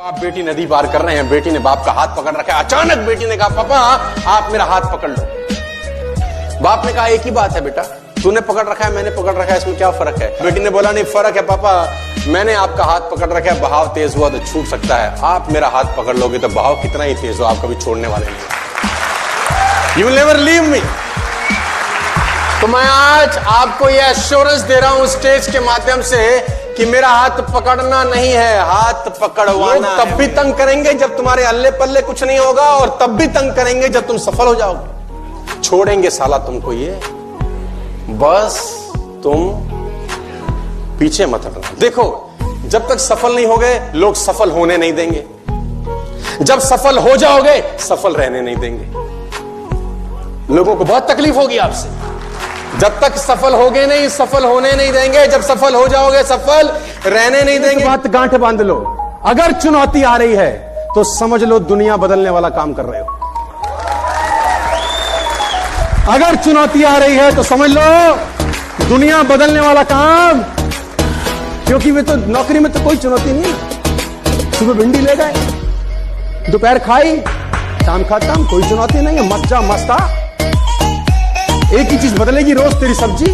आप बेटी नदी पार कर रहे हैं, बेटी ने बाप का हाथ पकड़ रखा है। अचानक बेटी ने कहा पापा आप मेरा हाथ पकड़ लो। बाप ने कहा एक ही बात है बेटा, तूने पकड़ रखा है मैंने पकड़ रखा है, इसमें क्या फर्क है? बेटी ने बोला नहीं फर्क है पापा, मैंने आपका हाथ पकड़ रखा है, बहाव तेज हुआ तो छूट सकता है, आप मेरा हाथ पकड़ लोगे तो बहाव कितना ही तेज हो आप कभी छोड़ने वाले नहीं। You will never leave me. तो मैं आज आपको यह एश्योरेंस दे रहा हूं स्टेज के माध्यम से कि मेरा हाथ पकड़ना नहीं है, हाथ पकड़वाना। लोग तब भी तंग करेंगे जब तुम्हारे अल्ले पल्ले कुछ नहीं होगा, और तब भी तंग करेंगे जब तुम सफल हो जाओगे। छोड़ेंगे साला तुमको ये, बस तुम पीछे मत हटना। देखो जब तक सफल नहीं होगे लोग सफल होने नहीं देंगे, जब सफल हो जाओगे सफल रहने नहीं देंगे। लोगों को बहुत तकलीफ होगी आपसे। जब तक सफल होगे नहीं सफल होने नहीं देंगे, जब सफल हो जाओगे सफल रहने नहीं देंगे। बात गांठ बांध लो, अगर चुनौती आ रही है तो समझ लो दुनिया बदलने वाला काम कर रहे हो। अगर चुनौती आ रही है तो समझ लो दुनिया बदलने वाला काम, क्योंकि वे तो नौकरी में तो कोई चुनौती नहीं है। सुबह भिंडी ले गए, दोपहर खाई, शाम खत्म, कोई चुनौती नहीं है, मस्त जा मस्त आ। एक ही चीज बदलेगी रोज, तेरी सब्जी,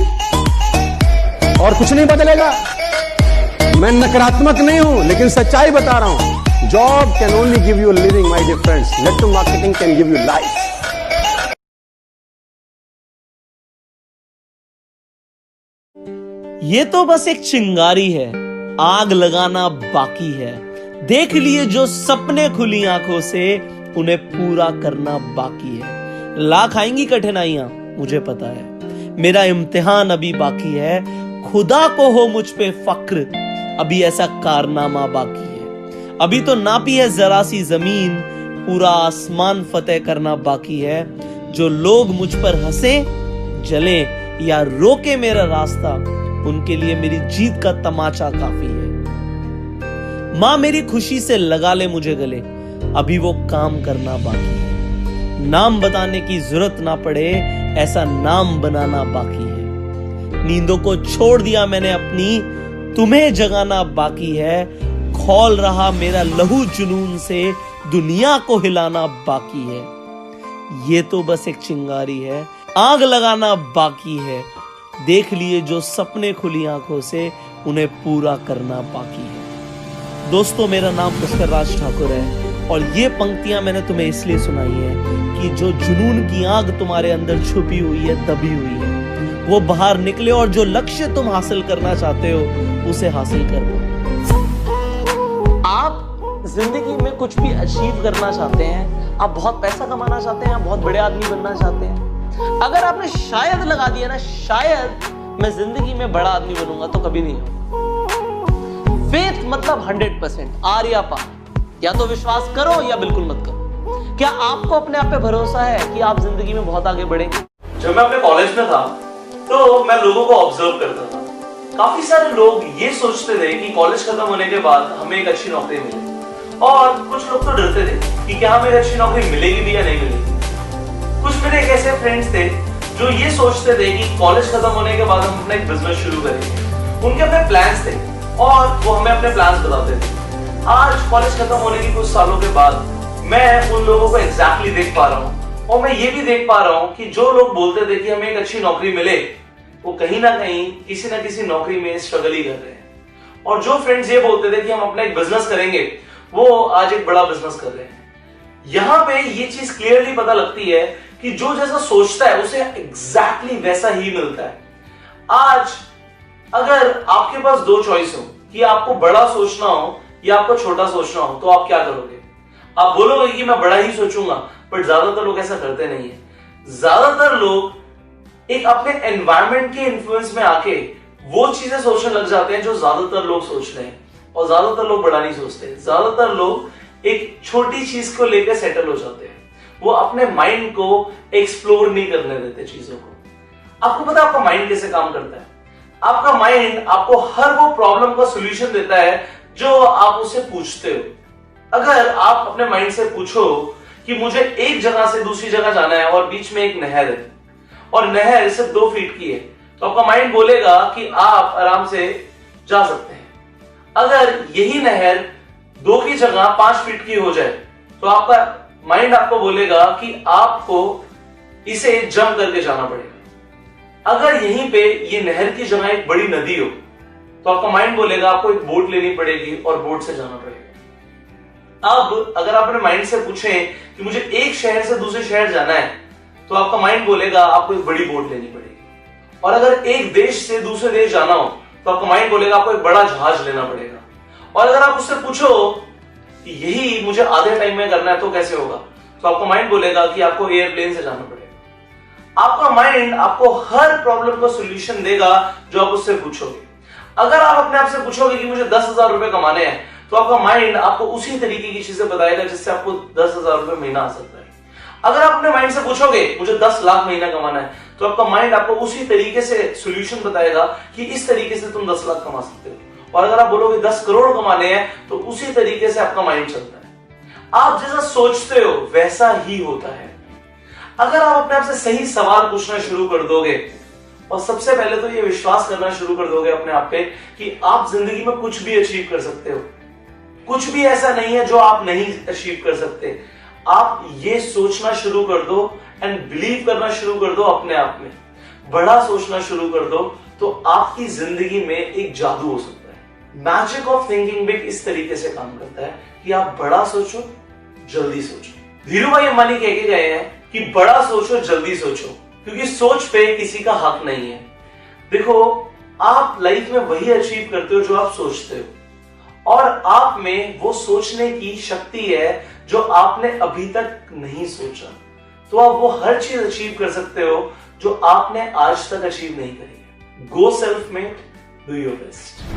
और कुछ नहीं बदलेगा। मैं नकारात्मक नहीं हूं लेकिन सच्चाई बता रहा हूं। Job can only give you living my dear friends, network marketing can give you life. ये तो बस एक चिंगारी है, आग लगाना बाकी है। देख लिए जो सपने खुली आंखों से, उन्हें पूरा करना बाकी है। लाख आएंगी कठिनाइयां मुझे पता है, मेरा इम्तिहान अभी बाकी है। खुदा को हो मुझ पे फक्र, अभी ऐसा कारनामा बाकी है। अभी तो नापी है जरा सी जमीन, पूरा आसमान फतेह करना बाकी है। जो लोग मुझ पर हंसे, जले या रोके मेरा रास्ता, उनके लिए मेरी जीत का तमाचा काफी है। मां मेरी खुशी से लगा ले मुझे गले, अभी वो काम करना बाकी है। नाम बताने की जरूरत ना पड़े, ऐसा नाम बनाना बाकी है। नींदों को छोड़ दिया मैंने अपनी, तुम्हें जगाना बाकी है। खौल रहा मेरा लहू जुनून से, दुनिया को हिलाना बाकी है। ये तो बस एक चिंगारी है, आग लगाना बाकी है। देख लिए जो सपने खुली आंखों से, उन्हें पूरा करना बाकी है। दोस्तों मेरा नाम पुष्कर राज ठाकुर है, और ये पंक्तियां मैंने तुम्हें इसलिए सुनाई है कि जो जुनून की आग तुम्हारे अंदर छुपी हुई है, दबी हुई है, वो बाहर निकले, और जो लक्ष्य तुम हासिल करना चाहते हो उसे हासिल कर लो। आप जिंदगी में कुछ भी अचीव करना चाहते हैं, आप बहुत पैसा कमाना चाहते हैं, आप बहुत बड़े आदमी बनना चाहते हैं, अगर आपने शायद लगा दिया ना, शायद मैं जिंदगी में बड़ा आदमी बनूंगा, तो कभी नहीं हो। फेथ मतलब 100%, आर या पार। या तो विश्वास करो या बिल्कुल मत करो। क्या आपको अपने आप पे भरोसा है कि आप जिंदगी में बहुत आगे बढ़ेंगे? जब मैं अपने कॉलेज में था तो मैं लोगों को ऑब्जर्व करता था। काफी सारे लोग ये सोचते थे कि कॉलेज खत्म होने के बाद हमें एक अच्छी नौकरी मिले, और कुछ लोग तो डरते थे कि क्या हमें अच्छी नौकरी मिलेगी भी या नहीं मिलेगी। कुछ मेरे एक ऐसे फ्रेंड्स थे जो ये सोचते थे कि कॉलेज खत्म होने के बाद हम अपना एक बिजनेस शुरू करेंगे। उनके अपने प्लान्स थे और वो हमें अपने प्लान्स बताते थे। आज कॉलेज खत्म होने के कुछ सालों के बाद मैं उन लोगों को एग्जैक्टली देख पा रहा हूँ, और मैं ये भी देख पा रहा हूँ कि जो लोग बोलते थे कि हमें एक अच्छी नौकरी मिले, वो कहीं ना कहीं किसी ना किसी नौकरी में स्ट्रगल ही कर रहे हैं। और जो फ्रेंड्स ये बोलते थे कि हम अपना एक बिजनेस करेंगे, वो आज एक बड़ा बिजनेस कर रहे हैं। यहां पे ये चीज क्लियरली पता लगती है कि जो जैसा सोचता है उसे एग्जैक्टली वैसा ही मिलता है। आज अगर आपके पास दो चॉइस हो कि आपको बड़ा सोचना हो या आपको छोटा सोचना हो, तो आप क्या करोगे? आप बोलोगे कि मैं बड़ा ही सोचूंगा, बट ज्यादातर लोग ऐसा करते नहीं है। ज्यादातर लोग एक अपने एनवायरनमेंट के इन्फ्लुएंस में आके वो चीजें सोचने लग जाते हैं जो ज्यादातर लोग सोच रहे हैं, और ज्यादातर लोग बड़ा नहीं सोचते। ज्यादातर लोग एक छोटी चीज को लेकर सेटल हो जाते हैं, वो अपने माइंड को एक्सप्लोर नहीं करने देते चीजों को। आपको पता है आपका माइंड कैसे काम करता है? आपका माइंड आपको हर वो प्रॉब्लम का सॉल्यूशन देता है जो आप उससे पूछते हो। अगर आप अपने माइंड से पूछो कि मुझे एक जगह से दूसरी जगह जाना है और बीच में एक नहर है, और नहर सिर्फ 2 फीट की है, तो आपका माइंड बोलेगा कि आप आराम से जा सकते हैं। अगर यही नहर 2 की जगह 5 फीट की हो जाए तो आपका माइंड आपको बोलेगा कि आपको इसे जंप करके जाना पड़ेगा। अगर यहीं पे ये नहर की जगह एक बड़ी नदी हो तो आपका माइंड बोलेगा आपको एक बोट लेनी पड़ेगी और बोट से जाना पड़ेगा। अब अगर आप अपने माइंड से पूछें कि मुझे एक शहर से दूसरे शहर जाना है तो आपका माइंड बोलेगा आपको एक बड़ी बोट लेनी पड़ेगी। और अगर एक देश से दूसरे देश जाना हो तो आपका माइंड बोलेगा आपको एक बड़ा जहाज लेना पड़ेगा। और अगर आप उससे पूछो कि यही मुझे आधे टाइम में करना है तो कैसे होगा, तो आपका माइंड बोलेगा कि आपको एयरप्लेन से जाना पड़ेगा। आपका माइंड आपको हर प्रॉब्लम का सॉल्यूशन देगा जो आप उससे पूछोगे। अगर आप अपने आप से पूछोगे कि मुझे 10,000 रुपए कमाने हैं तो आपका माइंड आपको उसी तरीके की चीजें बताएगा जिससे आपको 10,000 रुपए महीना आ सकता है। अगर आप अपने माइंड से पूछोगे मुझे 10 लाख महीना कमाना है तो आपका माइंड आपको उसी तरीके से सॉल्यूशन बताएगा कि इस तरीके से तुम 10 लाख कमा सकते हो। और अगर आप बोलोगे 10 करोड़ कमाने हैं तो उसी तरीके से आपका माइंड चलता है। आप जैसा सोचते हो वैसा ही होता है। अगर आप अपने आप से सही सवाल पूछना शुरू कर दोगे और सबसे पहले तो ये विश्वास करना शुरू कर दोगे अपने आप पे कि आप जिंदगी में कुछ भी अचीव कर सकते हो, कुछ भी ऐसा नहीं है जो आप नहीं अचीव कर सकते। आप ये सोचना शुरू कर दो एंड बिलीव करना शुरू कर दो अपने आप में, बड़ा सोचना शुरू कर दो तो आपकी जिंदगी में एक जादू हो सकता है। मैजिक ऑफ थिंकिंग बिग इस तरीके से काम करता है कि आप बड़ा सोचो, जल्दी सोचो। धीरू भाई अंबानी कह के गए हैं कि बड़ा सोचो, जल्दी सोचो, क्योंकि सोच पे किसी का हक नहीं है। देखो, आप लाइफ में वही अचीव करते हो जो आप सोचते हो और आप में वो सोचने की शक्ति है जो आपने अभी तक नहीं सोचा। तो आप वो हर चीज अचीव कर सकते हो जो आपने आज तक अचीव नहीं करी है। गो self made, do your best.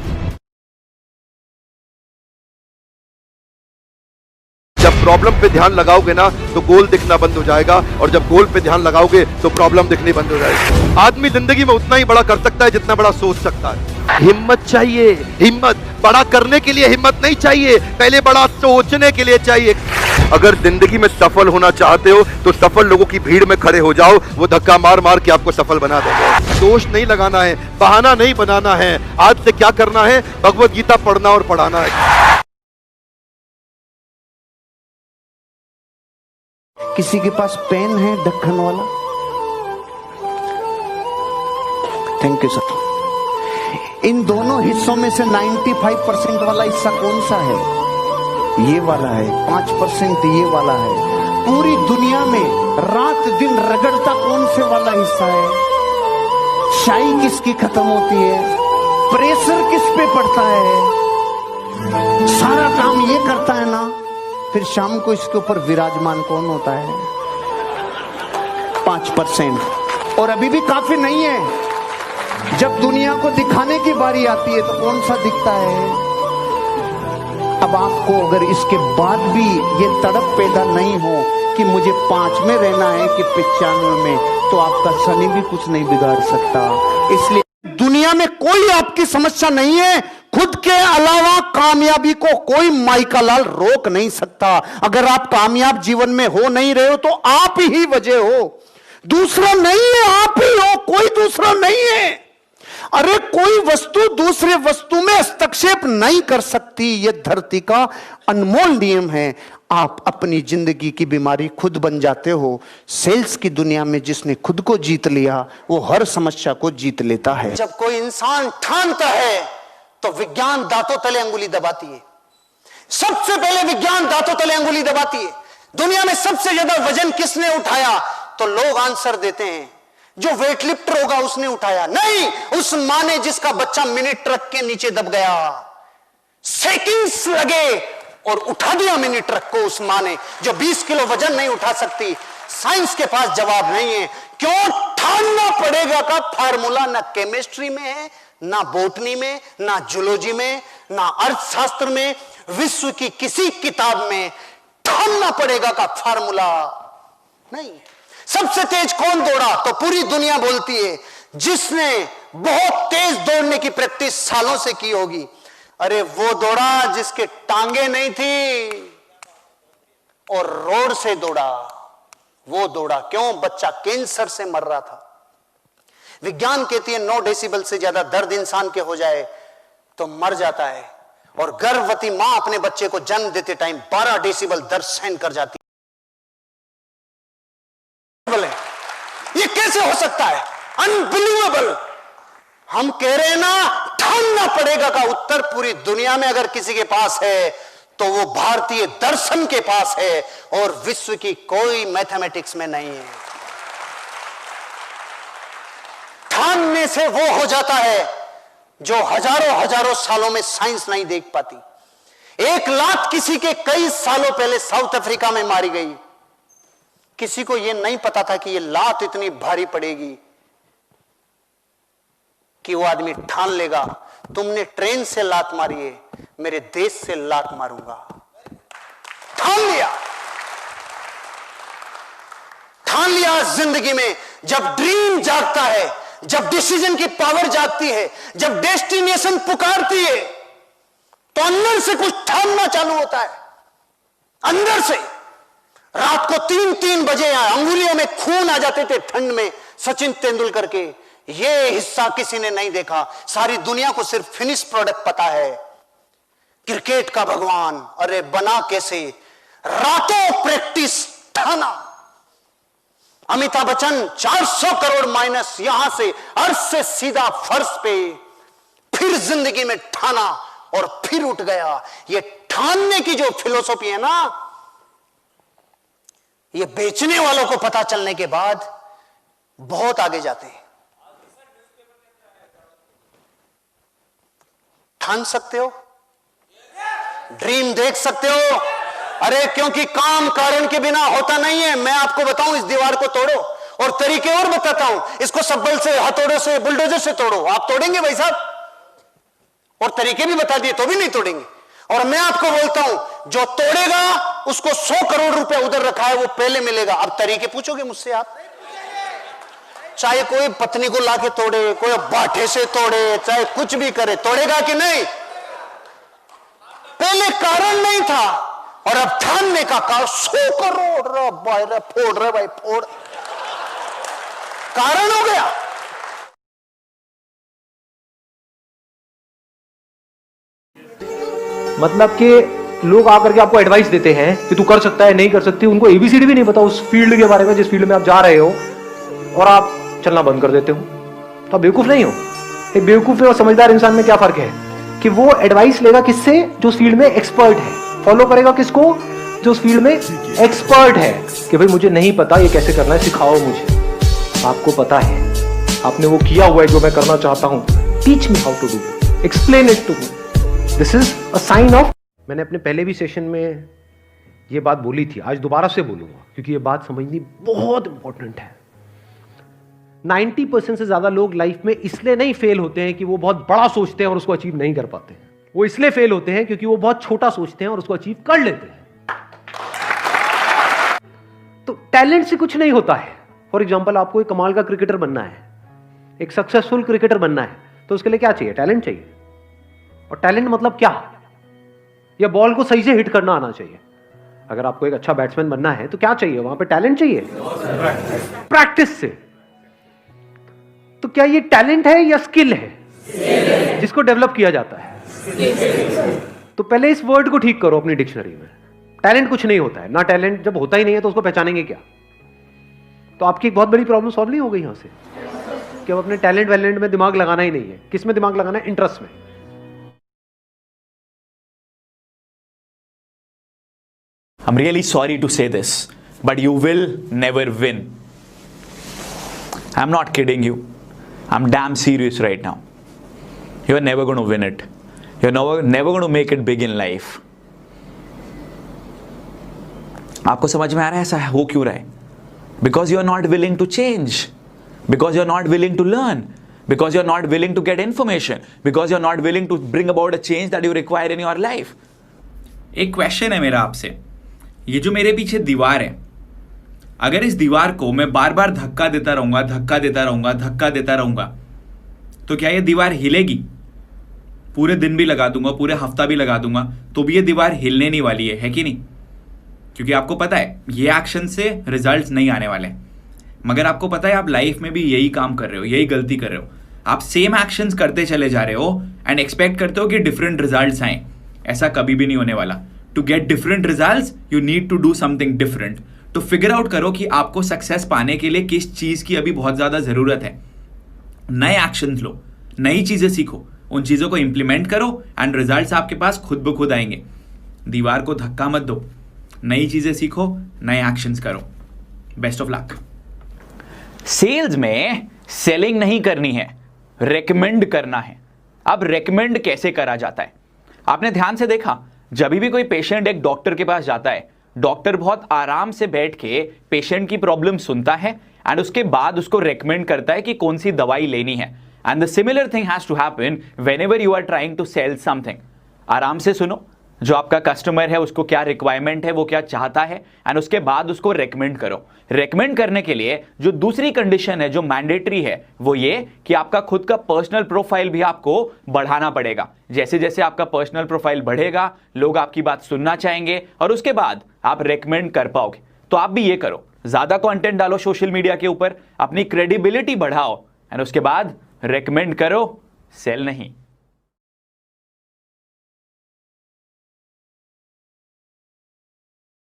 जब प्रॉब्लम पे ध्यान लगाओगे ना तो गोल दिखना बंद हो जाएगा और जब गोल पे ध्यान लगाओगे तो प्रॉब्लम दिखनी बंद हो जाएगी। आदमी जिंदगी में उतना ही बड़ा कर सकता है जितना बड़ा सोच सकता है। हिम्मत चाहिए, हिम्मत। बड़ा करने के लिए हिम्मत नहीं चाहिए, पहले बड़ा सोचने के लिए चाहिए। अगर जिंदगी में सफल होना चाहते हो तो सफल लोगों की भीड़ में खड़े हो जाओ, वो धक्का मार मार के आपको सफल बना देंगे। दोष नहीं लगाना है, बहाना नहीं बनाना है। आज से क्या करना है? भगवत गीता पढ़ना और पढ़ाना है। किसी के पास पेन है ढक्कन वाला? Thank you sir. इन दोनों हिस्सों में से 95% वाला हिस्सा कौन सा है? ये वाला है। 5% ये वाला है। पूरी दुनिया में रात दिन रगड़ता कौन से वाला हिस्सा है? शाई किसकी खत्म होती है? प्रेशर किस पे पड़ता है? सारा काम ये करता है ना, फिर शाम को इसके ऊपर विराजमान कौन होता है? 5%। और अभी भी काफी नहीं है। जब दुनिया को दिखाने की बारी आती है तो कौन सा दिखता है? अब आपको अगर इसके बाद भी ये तड़प पैदा नहीं हो कि मुझे 5 में रहना है कि 95 में, तो आपका शनि भी कुछ नहीं बिगाड़ सकता। इसलिए दुनिया में कोई आपकी समस्या नहीं है, खुद के अलावा कामयाबी को कोई माइका लाल रोक नहीं सकता। अगर आप कामयाब जीवन में हो नहीं रहे हो तो आप ही वजह हो, दूसरा नहीं है, आप ही हो, कोई दूसरा नहीं है। अरे कोई वस्तु दूसरे वस्तु में हस्तक्षेप नहीं कर सकती, यह धरती का अनमोल नियम है। आप अपनी जिंदगी की बीमारी खुद बन जाते हो। सेल्स की दुनिया में जिसने खुद को जीत लिया वो हर समस्या को जीत लेता है। जब कोई इंसान ठानता है तो विज्ञान दांतों तले अंगुली दबाती है। सबसे पहले विज्ञान दांतों तले अंगुली दबाती है। दुनिया में सबसे ज्यादा वजन किसने उठाया? तो लोग आंसर देते हैं जो वेट लिफ्टर होगा उसने उठाया। नहीं, उस मां ने जिसका बच्चा मिनी ट्रक के नीचे दब गया, सेकंड्स लगे और उठा दिया मिनी ट्रक को उस मां ने, जो 20 किलो वजन नहीं उठा सकती। साइंस के पास जवाब नहीं है। क्यों? ठानना पड़ेगा का फार्मूला ना केमिस्ट्री में है, ना बोटनी में, ना जूलॉजी में, ना अर्थशास्त्र में, विश्व की किसी किताब में ठानना पड़ेगा का फार्मूला नहीं। सबसे तेज कौन दौड़ा? तो पूरी दुनिया बोलती है जिसने बहुत तेज दौड़ने की प्रैक्टिस सालों से की होगी। अरे वो दौड़ा जिसके टांगे नहीं थी और रोड से दौड़ा, वो दौड़ा। क्यों? बच्चा कैंसर से मर रहा था। विज्ञान कहती है 9 डेसिबल से ज्यादा दर्द इंसान के हो जाए तो मर जाता है। और गर्भवती मां अपने बच्चे को जन्म देते टाइम 12 डेसिबल दर्द सहन कर जाती है। ये कैसे हो सकता है? अनबिलीवेबल। हम कह रहे हैं ना, ठानना पड़ेगा का उत्तर पूरी दुनिया में अगर किसी के पास है तो वो भारतीय दर्शन के पास है और विश्व की कोई मैथमेटिक्स में नहीं है। ठानने से वो हो जाता है जो हजारों हजारों सालों में साइंस नहीं देख पाती। एक लात किसी के कई सालों पहले साउथ अफ्रीका में मारी गई। किसी को यह नहीं पता था कि यह लात इतनी भारी पड़ेगी कि वो आदमी ठान लेगा, तुमने ट्रेन से लात मारी है, मेरे देश से लात मारूंगा। ठान लिया, ठान लिया। जिंदगी में जब ड्रीम जागता है, जब डिसीजन की पावर जागती है, जब डेस्टिनेशन पुकारती है, तो अंदर से कुछ ठानना चालू होता है। अंदर से रात को 3-3 बजे अंगुलियों में खून आ जाते थे ठंड में। सचिन तेंदुलकर के ये हिस्सा किसी ने नहीं देखा। सारी दुनिया को सिर्फ फिनिश प्रोडक्ट पता है। क्रिकेट का भगवान, अरे बना कैसे? रातों प्रैक्टिस, ठाना। अमिताभ बच्चन 400 करोड़ माइनस, यहां से अर्थ से सीधा फर्श पे, फिर जिंदगी में ठाना और फिर उठ गया। ये ठानने की जो फिलॉसफी है ना, ये बेचने वालों को पता चलने के बाद बहुत आगे जाते हैं। ठान सकते हो, ड्रीम देख सकते हो। अरे क्योंकि काम कारण के बिना होता नहीं है। मैं आपको बताऊं, इस दीवार को तोड़ो, और तरीके और बताता हूं। इसको सब्बल से, हथौड़े से, बुलडोजर से तोड़ो। आप तोड़ेंगे भाई साहब? और तरीके भी बता दिए तो भी नहीं तोड़ेंगे। और मैं आपको बोलता हूं, जो तोड़ेगा उसको 100 करोड़ रुपया उधर रखा है वो पहले मिलेगा। अब तरीके पूछोगे मुझसे आप? चाहे कोई पत्नी को लाके तोड़े, कोई बाठे से तोड़े, चाहे कुछ भी करे, तोड़ेगा कि नहीं? पहले कारण नहीं था और अब ठानने का कारण। 100 करोड़ भाई, फोड़ रहे भाई, फोड़, कारण हो गया। मतलब कि लोग आकर के आपको एडवाइस देते हैं कि तू कर सकता है, नहीं कर सकती। उनको एबीसीडी भी नहीं पता उस फील्ड के बारे में जिस फील्ड में आप जा रहे हो, और आप चलना बंद कर देते हो। तो आप बेवकूफ नहीं हो। एक बेवकूफ और समझदार इंसान में क्या फर्क है कि वो एडवाइस लेगा किससे? जो उस फील्ड में एक्सपर्ट है। फॉलो करेगा किसको? जो उस फील्ड में एक्सपर्ट है। कि भाई मुझे नहीं पता ये कैसे करना है, सिखाओ मुझे। आपको पता है, आपने वो किया हुआ है जो मैं करना चाहता हूं। Teach me how to do, explain it to me. This is a sign off. मैंने अपने पहले भी सेशन में ये बात बोली थी, आज दोबारा से बोलूंगा क्योंकि ये बात समझनी बहुत इंपॉर्टेंट है। 90% से ज्यादा लोग लाइफ में इसलिए नहीं फेल होते हैं कि वो बहुत बड़ा सोचते हैं और उसको अचीव नहीं कर पाते। वो इसलिए फेल होते हैं क्योंकि वो बहुत छोटा सोचते हैं और उसको अचीव कर लेते हैं। तो टैलेंट से कुछ नहीं होता है। फॉर एग्जाम्पल, आपको एक कमाल का क्रिकेटर बनना है, एक सक्सेसफुल क्रिकेटर बनना है, तो उसके लिए क्या चाहिए? टैलेंट चाहिए। और टैलेंट मतलब क्या? या बॉल को सही से हिट करना आना चाहिए। अगर आपको एक अच्छा बैट्समैन बनना है तो क्या चाहिए? वहां पे टैलेंट चाहिए, प्रैक्टिस से। तो क्या ये टैलेंट है या स्किल है जिसको डेवलप किया जाता है? तो पहले इस वर्ड को ठीक करो अपनी डिक्शनरी में। टैलेंट कुछ नहीं होता है ना। टैलेंट जब होता ही नहीं है तो उसको पहचानेंगे क्या? तो आपकी एक बहुत बड़ी प्रॉब्लम सॉल्व नहीं हो गई यहां से कि अब अपने टैलेंट वैलेंट में दिमाग लगाना ही नहीं है। किस में दिमाग लगाना है? इंटरेस्ट में। I'm really sorry to say this, but you will never win. I'm not kidding you. I'm damn serious right now. You're never going to win it. You're never going to make it big in life. आपको समझ में आ रहा है ऐसा हो क्यों रहा है? Because you're not willing to change. Because you're not willing to learn. Because you're not willing to get information. Because you're not willing to bring about a change that you require in your life. एक question है मेरा आपसे। ये जो मेरे पीछे दीवार है, अगर इस दीवार को मैं बार बार धक्का देता रहूंगा, धक्का देता रहूंगा, धक्का देता रहूंगा, तो क्या ये दीवार हिलेगी? पूरे दिन भी लगा दूंगा, पूरे हफ्ता भी लगा दूंगा, तो भी ये दीवार हिलने नहीं वाली है कि नहीं? क्योंकि आपको पता है ये एक्शन से रिजल्ट्स नहीं आने वाले। मगर आपको पता है आप लाइफ में भी यही काम कर रहे हो, यही गलती कर रहे हो। आप सेम एक्शंस करते चले जा रहे हो एंड एक्सपेक्ट करते हो कि डिफरेंट रिजल्ट्स आए। ऐसा कभी भी नहीं होने वाला। To get different results you need to do something different. तो फिगर आउट करो कि आपको सक्सेस पाने के लिए किस चीज की अभी बहुत ज्यादा जरूरत है। नए एक्शंस लो, नई चीजें सीखो, उन चीजों को इंप्लीमेंट करो एंड रिजल्ट्स आपके पास खुद ब खुद आएंगे। दीवार को धक्का मत दो, नई चीजें सीखो, नए एक्शंस करो। Best of luck. सेल्स में सेलिंग नहीं करनी है, रेकमेंड करना है। अब रेकमेंड कैसे करा जाता है? आपने ध्यान से देखा, जब भी कोई पेशेंट एक डॉक्टर के पास जाता है, डॉक्टर बहुत आराम से बैठ के पेशेंट की प्रॉब्लम सुनता है एंड उसके बाद उसको रेकमेंड करता है कि कौन सी दवाई लेनी है। And the similar thing has to happen whenever you are trying to sell something. आराम से सुनो, जो आपका कस्टमर है उसको क्या रिक्वायरमेंट है, वो क्या चाहता है, एंड उसके बाद उसको रेकमेंड करो। रेकमेंड करने के लिए जो दूसरी कंडीशन है, जो मैंडेटरी है, वो ये कि आपका खुद का पर्सनल प्रोफाइल भी आपको बढ़ाना पड़ेगा। जैसे जैसे आपका पर्सनल प्रोफाइल बढ़ेगा, लोग आपकी बात सुनना चाहेंगे और उसके बाद आप रेकमेंड कर पाओगे। तो आप भी ये करो, ज्यादा कंटेंट डालो सोशल मीडिया के ऊपर, अपनी क्रेडिबिलिटी बढ़ाओ एंड उसके बाद रेकमेंड करो, सेल नहीं।